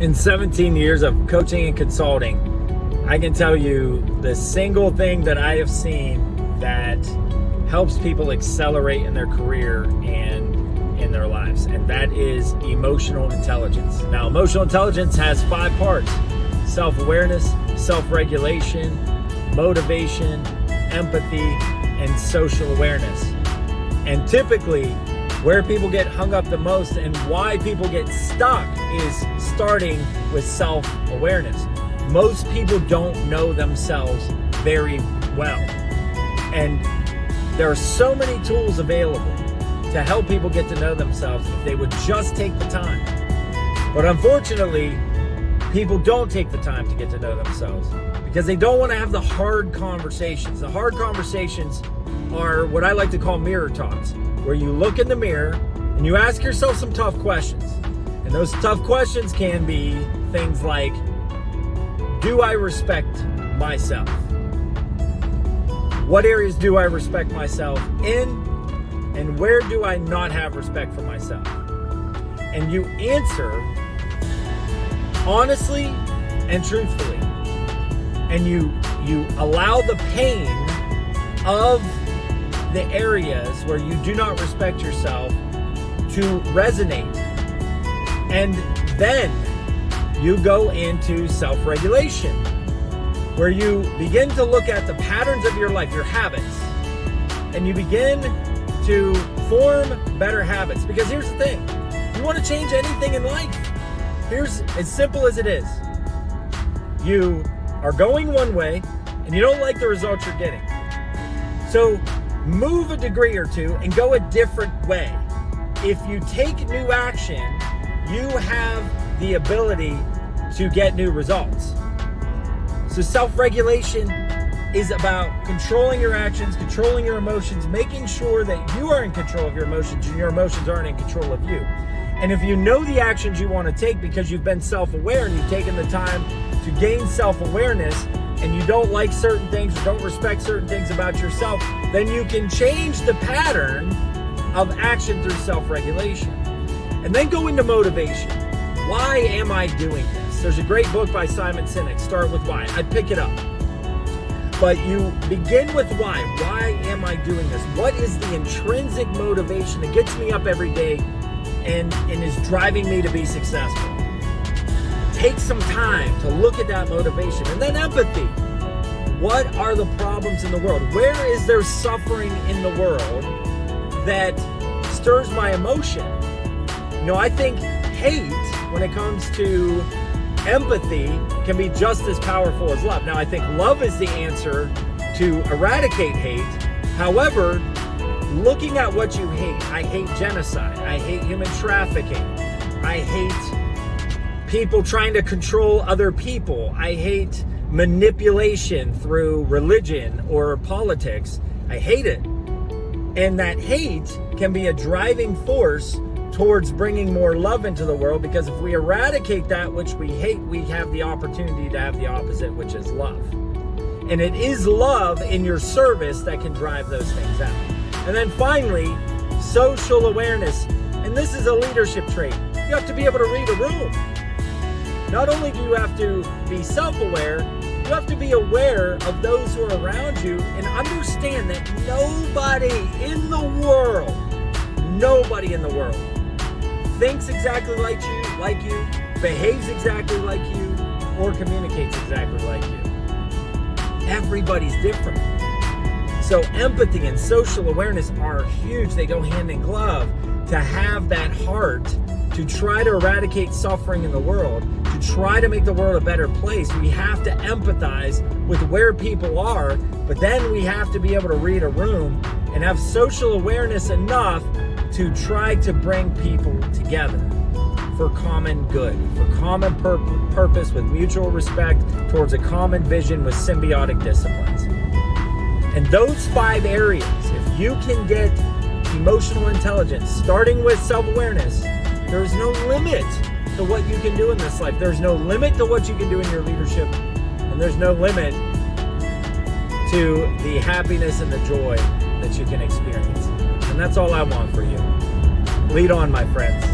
In 17 years of coaching and consulting, I can tell you the single thing that I have seen that helps people accelerate in their career and in their lives, and that is emotional intelligence. Now, emotional intelligence has 5 parts: self-awareness, self-regulation, motivation, empathy, and social awareness. And typically, where people get hung up the most and why people get stuck is starting with self-awareness. Most people don't know themselves very well. And there are so many tools available to help people get to know themselves if they would just take the time. But unfortunately, people don't take the time to get to know themselves because they don't want to have the hard conversations. The hard conversations are what I like to call mirror talks, where you look in the mirror and you ask yourself some tough questions. And those tough questions can be things like, do I respect myself? What areas do I respect myself in? And where do I not have respect for myself? And you answer honestly and truthfully. And you allow the pain of the areas where you do not respect yourself to resonate. And then you go into self-regulation, where you begin to look at the patterns of your life, your habits, and you begin to form better habits. Because here's the thing, you want to change anything in life. Here's as simple as it is. You are going one way and you don't like the results you're getting. So move a degree or two and go a different way. If you take new action, you have the ability to get new results. So self-regulation is about controlling your actions, controlling your emotions, making sure that you are in control of your emotions and your emotions aren't in control of you. And if you know the actions you want to take because you've been self-aware and you've taken the time to gain self-awareness, and you don't like certain things or don't respect certain things about yourself, then you can change the pattern of action through self-regulation. And then go into motivation. Why am I doing this? There's a great book by Simon Sinek, Start With Why. I'd pick it up. But you begin with why. Why am I doing this? What is the intrinsic motivation that gets me up every day and is driving me to be successful? Take some time to look at that motivation. And then empathy. What are the problems in the world? Where is there suffering in the world that stirs my emotion? You know, I think hate, when it comes to empathy, can be just as powerful as love. Now, I think love is the answer to eradicate hate. However, looking at what you hate, I hate genocide. I hate human trafficking. I hate people trying to control other people. I hate manipulation through religion or politics. I hate it. And that hate can be a driving force towards bringing more love into the world, because if we eradicate that which we hate, we have the opportunity to have the opposite, which is love. And it is love in your service that can drive those things out. And then finally, social awareness. And this is a leadership trait. You have to be able to read a room. Not only do you have to be self-aware, you have to be aware of those who are around you and understand that nobody in the world thinks exactly like you, behaves exactly like you, or communicates exactly like you. Everybody's different. So empathy and social awareness are huge. They go hand in glove. To have that heart to try to eradicate suffering in the world, to try to make the world a better place, we have to empathize with where people are, but then we have to be able to read a room and have social awareness enough to try to bring people together for common good, for common purpose with mutual respect towards a common vision with symbiotic disciplines. And those 5 areas, if you can get emotional intelligence, starting with self-awareness, there's no limit to what you can do in this life. There's no limit to what you can do in your leadership. And there's no limit to the happiness and the joy that you can experience. And that's all I want for you. Lead on, my friends.